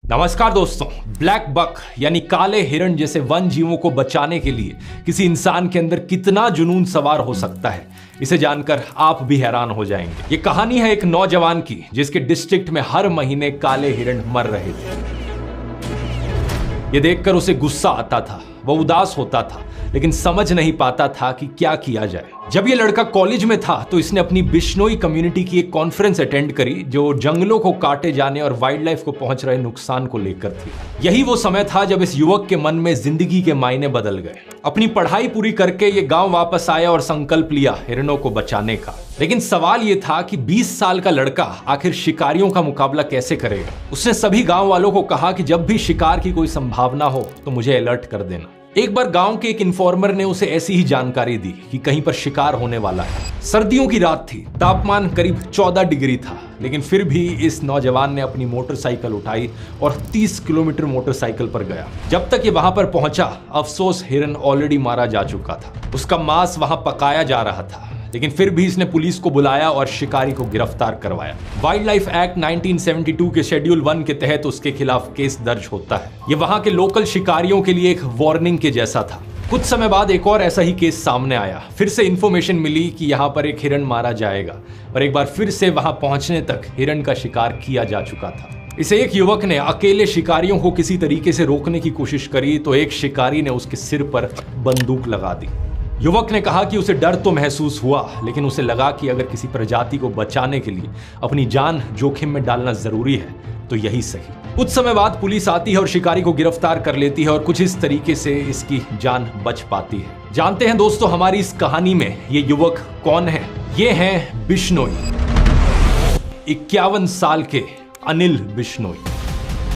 नमस्कार दोस्तों, black buck यानी काले हिरण जैसे वन जीवों को बचाने के लिए किसी इंसान के अंदर कितना जुनून सवार हो सकता है, इसे जानकर आप भी हैरान हो जाएंगे। ये कहानी है एक नौजवान की जिसके डिस्ट्रिक्ट में हर महीने काले हिरण मर रहे थे। ये देखकर उसे गुस्सा आता था, वो उदास होता था, लेकिन समझ नहीं पाता था कि क्या किया जाए। जब ये लड़का कॉलेज में था तो इसने अपनी बिश्नोई कम्युनिटी की एक कॉन्फ्रेंस अटेंड करी जो जंगलों को काटे जाने और वाइल्ड लाइफ को पहुंच रहे नुकसान को लेकर थी। यही वो समय था जब इस युवक के मन में जिंदगी के मायने बदल गए। अपनी पढ़ाई पूरी करके ये गांव वापस आया और संकल्प लिया हिरणों को बचाने का। लेकिन सवाल ये था कि 20 साल का लड़का आखिर शिकारियों का मुकाबला कैसे करेगा। उसने सभी गांव वालों को कहा कि जब भी शिकार की कोई संभावना हो तो मुझे अलर्ट कर देना। एक बार गांव के एक इन्फॉर्मर ने उसे ऐसी ही जानकारी दी कि कहीं पर शिकार होने वाला है। सर्दियों की रात थी, तापमान करीब 14 डिग्री था, लेकिन फिर भी इस नौजवान ने अपनी मोटरसाइकिल उठाई और 30 किलोमीटर मोटरसाइकिल पर गया। जब तक ये वहां पर पहुंचा, अफसोस हिरन ऑलरेडी मारा जा चुका था। उसका मांस वहां पकाया जा रहा था, लेकिन फिर भी इसने पुलिस को बुलाया और शिकारी को गिरफ्तार करवाया। वाइल्ड लाइफ एक्ट 1972 के शेड्यूल 1 के तहत उसके खिलाफ केस दर्ज होता है। ये वहां के लोकल शिकारियों के लिए एक वार्निंग के जैसा था। कुछ समय बाद एक और ऐसा ही केस सामने आया। फिर से इंफॉर्मेशन मिली कि यहाँ पर एक हिरन मारा जाएगा, और एक बार फिर से वहां पहुंचने तक हिरन का शिकार किया जा चुका था। इसे एक युवक ने अकेले शिकारियों को किसी तरीके से रोकने की कोशिश करी तो एक शिकारी ने उसके सिर पर बंदूक लगा दी। युवक ने कहा कि उसे डर तो महसूस हुआ, लेकिन उसे लगा कि अगर किसी प्रजाति को बचाने के लिए अपनी जान जोखिम में डालना जरूरी है तो यही सही। कुछ समय बाद पुलिस आती है और शिकारी को गिरफ्तार कर लेती है, और कुछ इस तरीके से इसकी जान बच पाती है। जानते हैं दोस्तों, हमारी इस कहानी में ये युवक कौन है? ये हैं बिश्नोई, 51 साल के अनिल बिश्नोई।